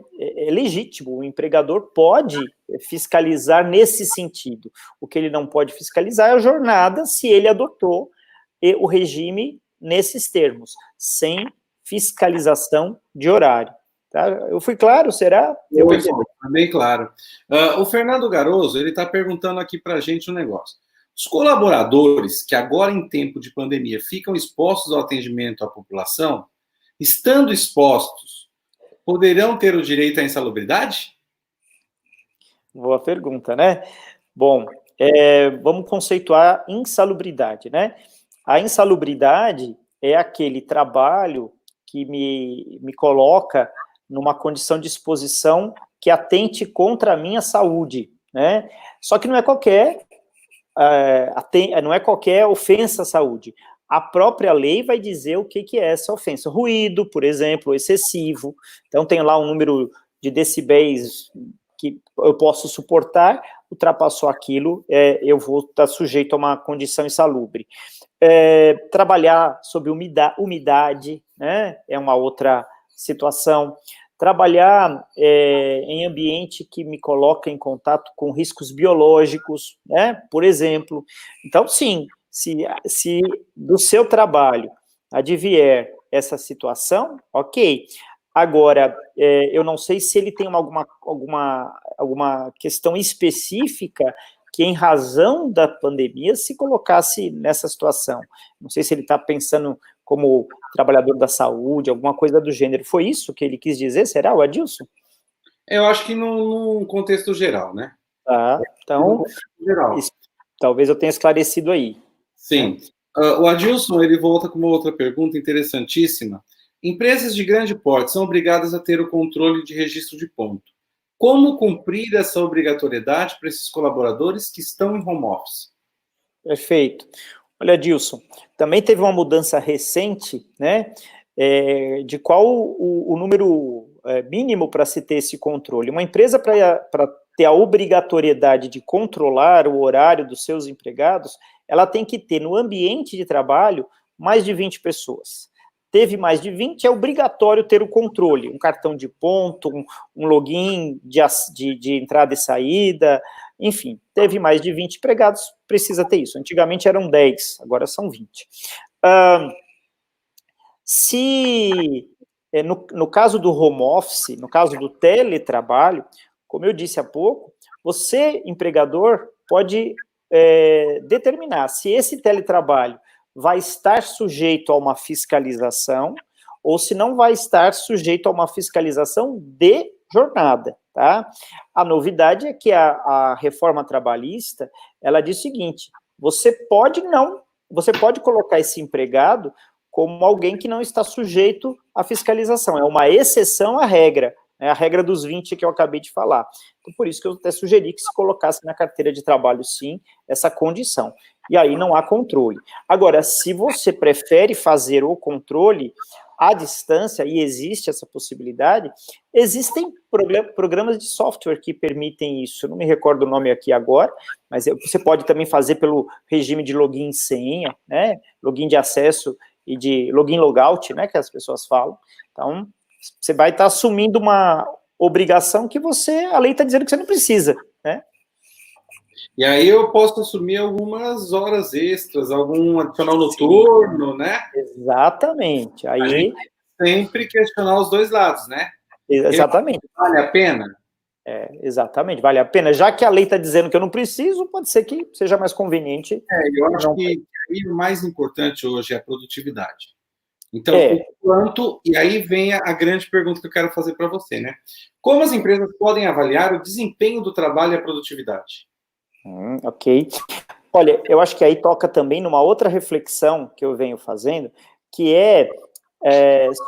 legítimo, o empregador pode fiscalizar nesse sentido. O que ele não pode fiscalizar é a jornada, se ele adotou o regime nesses termos, sem fiscalização de horário. Tá? Eu fui claro, será? Bem claro. O Fernando Garoso, ele está perguntando aqui para a gente um negócio. Os colaboradores que agora em tempo de pandemia ficam expostos ao atendimento à população, estando expostos, poderão ter o direito à insalubridade? Boa pergunta, né? Bom, vamos conceituar insalubridade, né? A insalubridade é aquele trabalho que me coloca numa condição de exposição que atente contra a minha saúde, né? Só que não é qualquer ofensa à saúde. A própria lei vai dizer o que é essa ofensa. Ruído, por exemplo, excessivo. Então, tem lá um número de decibéis que eu posso suportar, ultrapassou aquilo, eu vou estar sujeito a uma condição insalubre. Trabalhar sob umidade, né, é uma outra situação. Trabalhar em ambiente que me coloca em contato com riscos biológicos, né, por exemplo. Então, sim, se do seu trabalho advier essa situação, ok. Agora, eu não sei se ele tem alguma questão específica que, em razão da pandemia, se colocasse nessa situação. Não sei se ele está pensando como trabalhador da saúde, alguma coisa do gênero. Foi isso que ele quis dizer, será, o Adilson? Eu acho que num contexto geral, né? Tá, então, talvez eu tenha esclarecido aí. Sim. O Adilson, ele volta com uma outra pergunta interessantíssima. Empresas de grande porte são obrigadas a ter o controle de registro de ponto. Como cumprir essa obrigatoriedade para esses colaboradores que estão em home office? Perfeito. Olha, Adilson, também teve uma mudança recente, né, de qual o número mínimo para se ter esse controle. Uma empresa, para ter a obrigatoriedade de controlar o horário dos seus empregados, ela tem que ter no ambiente de trabalho mais de 20 pessoas. Teve mais de 20, é obrigatório ter o controle, um cartão de ponto, um login de entrada e saída, enfim, teve mais de 20 empregados, precisa ter isso. Antigamente eram 10, agora são 20. No caso do home office, no caso do teletrabalho, como eu disse há pouco, você, empregador, pode determinar se esse teletrabalho vai estar sujeito a uma fiscalização ou se não vai estar sujeito a uma fiscalização de jornada, tá? A novidade é que a reforma trabalhista, ela diz o seguinte, você pode colocar esse empregado como alguém que não está sujeito à fiscalização, é uma exceção à regra, né, a regra dos 20 que eu acabei de falar. Então, por isso que eu até sugeri que se colocasse na carteira de trabalho, sim, essa condição. E aí não há controle. Agora, se você prefere fazer o controle à distância, e existe essa possibilidade, existem programas de software que permitem isso. Eu não me recordo o nome aqui agora, mas você pode também fazer pelo regime de login e senha, né? Login de acesso e de login logout, né? Que as pessoas falam. Então, você vai estar assumindo uma obrigação que a lei está dizendo que você não precisa, né? E aí eu posso assumir algumas horas extras, algum adicional noturno, né? Exatamente. Aí a gente sempre questionar os dois lados, né? Exatamente. Vale a pena? Exatamente, vale a pena. Já que a lei está dizendo que eu não preciso, pode ser que seja mais conveniente. Eu acho que o mais importante hoje é a produtividade. Então, o É. quanto, e aí vem a grande pergunta que eu quero fazer para você, né? Como as empresas podem avaliar o desempenho do trabalho e a produtividade? Ok. Olha, eu acho que aí toca também numa outra reflexão que eu venho fazendo, que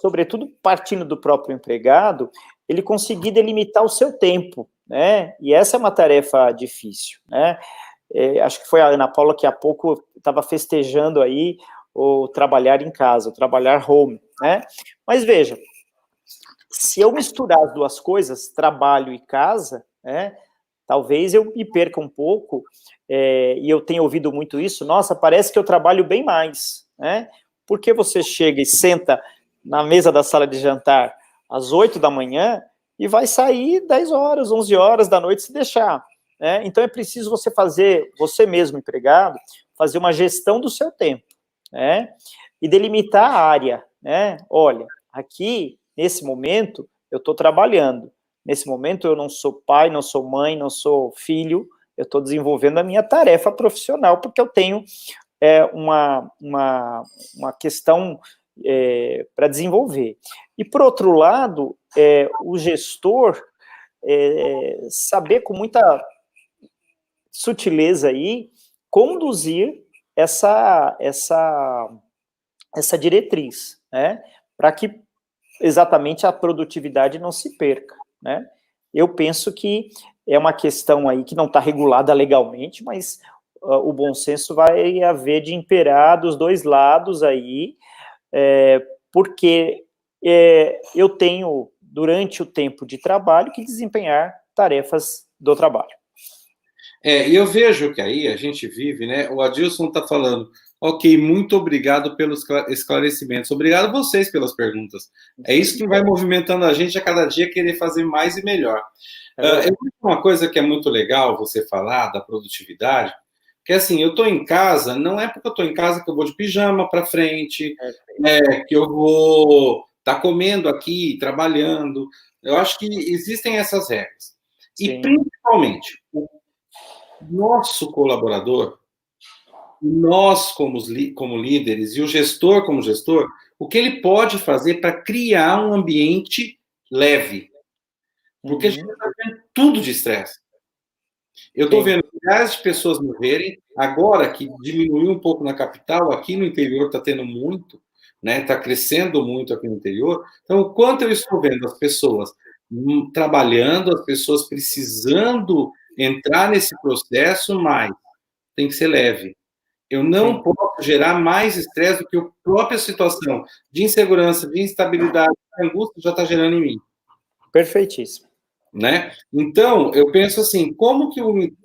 sobretudo partindo do próprio empregado, ele conseguir delimitar o seu tempo, né? E essa é uma tarefa difícil, né? Acho que foi a Ana Paula que há pouco estava festejando aí o trabalhar em casa, o trabalhar home, né? Mas veja, se eu misturar as duas coisas, trabalho e casa, né? Talvez eu me perca um pouco, e eu tenho ouvido muito isso, nossa, parece que eu trabalho bem mais, né? Porque você chega e senta na mesa da sala de jantar às 8 da manhã e vai sair 10 horas, 11 horas da noite se deixar, né? Então é preciso você fazer, você mesmo empregado, fazer uma gestão do seu tempo, né? E delimitar a área, né? Olha, aqui, nesse momento, eu estou trabalhando. Nesse momento, eu não sou pai, não sou mãe, não sou filho, eu estou desenvolvendo a minha tarefa profissional, porque eu tenho uma questão para desenvolver. E, por outro lado, o gestor saber com muita sutileza aí conduzir essa diretriz, né? Para que exatamente a produtividade não se perca, né? Eu penso que é uma questão aí que não está regulada legalmente, mas o bom senso vai haver de imperar dos dois lados aí, porque eu tenho, durante o tempo de trabalho, que desempenhar tarefas do trabalho. E eu vejo que aí a gente vive, né? O Adilson está falando, ok, muito obrigado pelos esclarecimentos, obrigado a vocês pelas perguntas. É isso que vai movimentando a gente a cada dia querer fazer mais e melhor. Uma coisa que é muito legal você falar da produtividade, que assim, eu estou em casa, não é porque eu estou em casa que eu vou de pijama para frente, que eu vou estar comendo aqui, trabalhando. Eu acho que existem essas regras. Sim. E principalmente, o nosso colaborador, nós como líderes e o gestor como gestor, o que ele pode fazer para criar um ambiente leve. Porque a gente está vendo tudo de estresse. Eu estou vendo milhares de pessoas morrerem, agora que diminuiu um pouco na capital, aqui no interior está tendo muito, né? Está crescendo muito aqui no interior. Então, o quanto eu estou vendo as pessoas trabalhando, as pessoas precisando entrar nesse processo, mas tem que ser leve. Eu não posso gerar mais estresse do que a própria situação de insegurança, de instabilidade, de angústia já está gerando em mim. Perfeitíssimo. Né? Então, eu penso assim,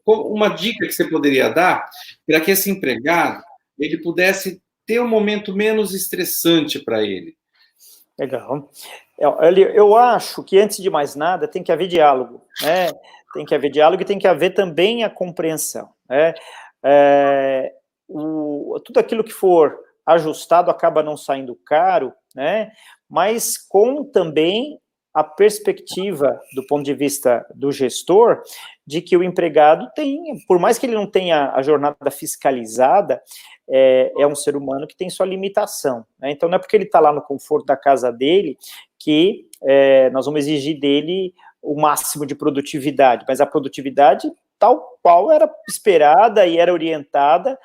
uma dica que você poderia dar para que esse empregado ele pudesse ter um momento menos estressante para ele? Legal. Eu acho que, antes de mais nada, tem que haver diálogo, né? Tem que haver diálogo e tem que haver também a compreensão, né? Tudo aquilo que for ajustado acaba não saindo caro, né? Mas com também a perspectiva, do ponto de vista do gestor, de que o empregado tem, por mais que ele não tenha a jornada fiscalizada, é um ser humano que tem sua limitação, né? Então, não é porque ele está lá no conforto da casa dele que nós vamos exigir dele o máximo de produtividade, mas a produtividade tal qual era esperada e era orientada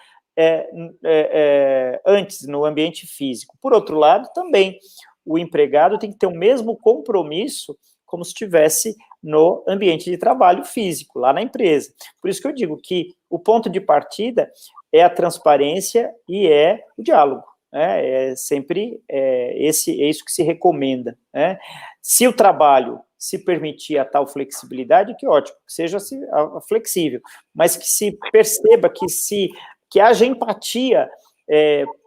antes, no ambiente físico. Por outro lado, também, o empregado tem que ter o mesmo compromisso como se estivesse no ambiente de trabalho físico, lá na empresa. Por isso que eu digo que o ponto de partida é a transparência e é o diálogo. É sempre isso que se recomenda, né? Se o trabalho se permitir a tal flexibilidade, que ótimo, que seja flexível, mas que se perceba que haja empatia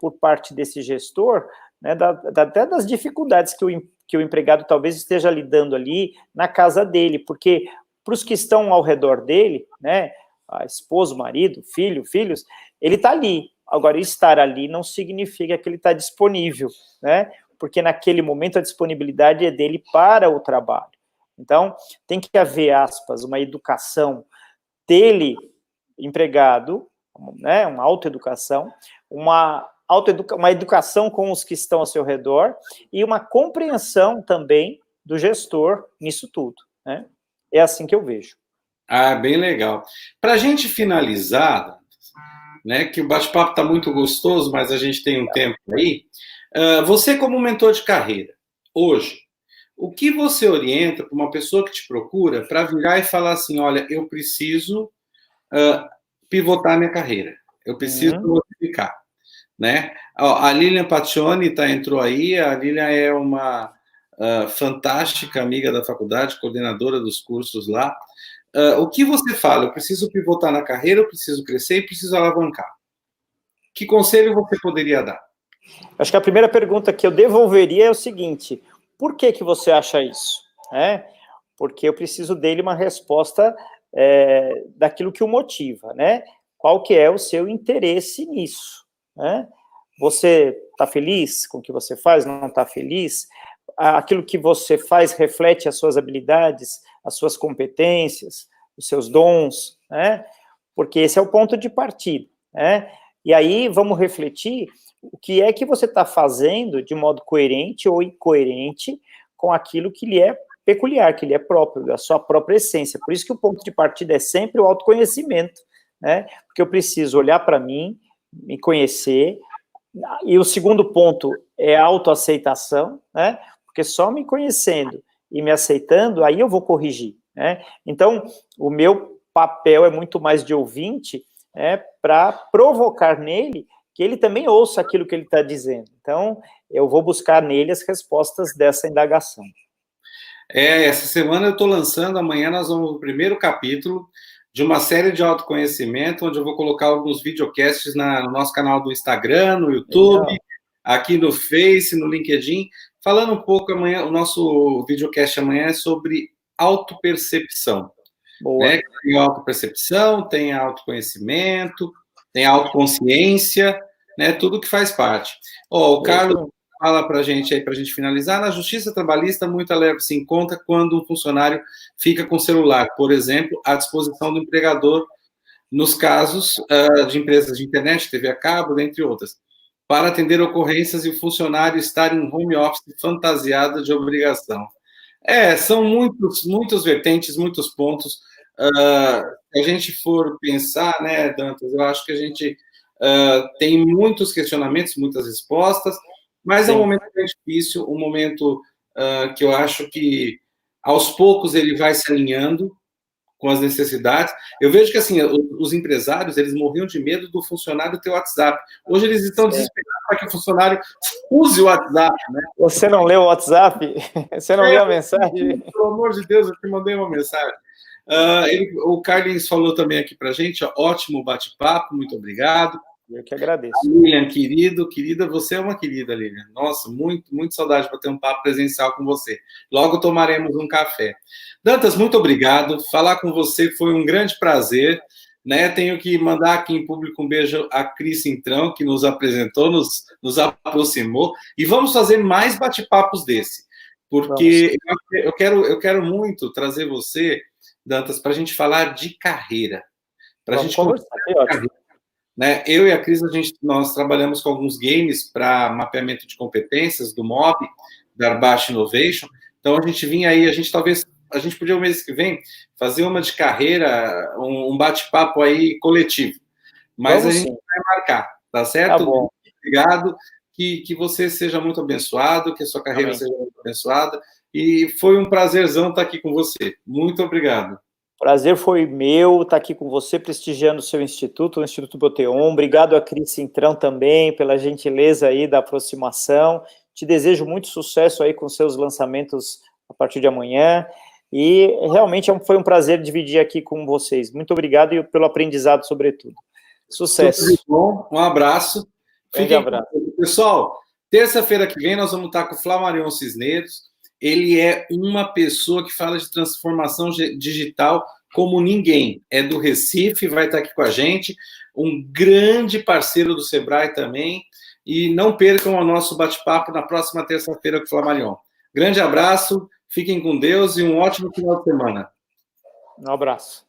por parte desse gestor, né, até das dificuldades que o empregado talvez esteja lidando ali na casa dele, porque para os que estão ao redor dele, né, a esposa, o marido, filhos, ele está ali. Agora, estar ali não significa que ele está disponível, né? Porque naquele momento a disponibilidade é dele para o trabalho. Então, tem que haver, aspas, uma educação dele, empregado, né, uma autoeducação, uma educação com os que estão ao seu redor e uma compreensão também do gestor nisso tudo, né? É assim que eu vejo. Ah, bem legal. Para a gente finalizar, né, que o bate-papo está muito gostoso, mas a gente tem um tempo aí. Você, como mentor de carreira, hoje, o que você orienta para uma pessoa que te procura para virar e falar assim: olha, eu preciso pivotar minha carreira, eu preciso modificar, né? A Lilian Paccioni entrou aí, a Lilian é uma fantástica amiga da faculdade, coordenadora dos cursos lá. O que você fala? Eu preciso pivotar na carreira, eu preciso crescer e preciso alavancar. Que conselho você poderia dar? Acho que a primeira pergunta que eu devolveria é o seguinte: por que você acha isso? Porque eu preciso dele uma resposta daquilo que o motiva, né? Qual que é o seu interesse nisso, né? Você está feliz com o que você faz? Não está feliz? Aquilo que você faz reflete as suas habilidades, as suas competências, os seus dons, né? Porque esse é o ponto de partida, né? E aí vamos refletir o que é que você está fazendo de modo coerente ou incoerente com aquilo que lhe é peculiar, que lhe é próprio, da sua própria essência. Por isso que o ponto de partida é sempre o autoconhecimento, né? Porque eu preciso olhar para mim, me conhecer, e o segundo ponto é a autoaceitação, né? Porque só me conhecendo e me aceitando, aí eu vou corrigir, né? Então, o meu papel é muito mais de ouvinte, para provocar nele que ele também ouça aquilo que ele está dizendo. Então, eu vou buscar nele as respostas dessa indagação. Essa semana eu estou lançando, amanhã nós vamos no primeiro capítulo de uma série de autoconhecimento, onde eu vou colocar alguns videocasts no nosso canal do Instagram, no YouTube, aqui no Face, no LinkedIn, falando um pouco amanhã, o nosso videocast amanhã é sobre autopercepção. Né? Tem autopercepção, tem autoconhecimento, tem autoconsciência, né? Tudo que faz parte. O Carlos fala para a gente aí, para a gente finalizar, na justiça trabalhista, muita leva-se em conta quando um funcionário fica com o celular, por exemplo, à disposição do empregador, nos casos de empresas de internet, TV a cabo, dentre outras, para atender ocorrências e o funcionário estar em home office fantasiado de obrigação. São muitos vertentes, muitos pontos. Se a gente for pensar, né, Dantas, eu acho que a gente tem muitos questionamentos, muitas respostas, mas é um momento bem difícil, um momento que eu acho que, aos poucos, ele vai se alinhando com as necessidades. Eu vejo que, assim, os empresários, eles morriam de medo do funcionário ter o WhatsApp. Hoje eles estão desesperados para que o funcionário use o WhatsApp, né? Você não leu o WhatsApp? Você não leu a mensagem? Pelo amor de Deus, eu te mandei uma mensagem. O Carlinhos falou também aqui para a gente, ótimo bate-papo, muito obrigado. Eu que agradeço. Lilian, querida, você é uma querida, Lilian. Nossa, muito saudade para ter um papo presencial com você. Logo tomaremos um café. Dantas, muito obrigado. Falar com você foi um grande prazer. Né? Tenho que mandar aqui em público um beijo a Cris Cintrão, que nos apresentou, nos aproximou. E vamos fazer mais bate-papos desse. Porque eu quero muito trazer você, Dantas, para a gente falar de carreira. Para a gente conversar de carreira. Né? Eu e a Cris, nós trabalhamos com alguns games para mapeamento de competências do MOB, da Arbash Innovation. Então, a gente vinha aí, a gente podia, o mês que vem, fazer uma de carreira, um bate-papo aí coletivo. Mas a gente vai marcar, tá certo? Tá bom. Obrigado, que você seja muito abençoado, que a sua carreira seja muito abençoada. E foi um prazerzão estar aqui com você. Muito obrigado. Prazer foi meu estar aqui com você, prestigiando o seu instituto, o Instituto Boteon. Obrigado a Cris Cintrão também, pela gentileza aí da aproximação. Te desejo muito sucesso aí com seus lançamentos a partir de amanhã. E realmente foi um prazer dividir aqui com vocês. Muito obrigado e pelo aprendizado, sobretudo. Sucesso. Tudo de bom, um abraço. Grande abraço. Pessoal, terça-feira que vem nós vamos estar com o Flamarion Cisneros. Ele é uma pessoa que fala de transformação digital como ninguém. É do Recife, vai estar aqui com a gente. Um grande parceiro do Sebrae também. E não percam o nosso bate-papo na próxima terça-feira com o Flamarion. Grande abraço, Fiquem com Deus e um ótimo final de semana. Um abraço.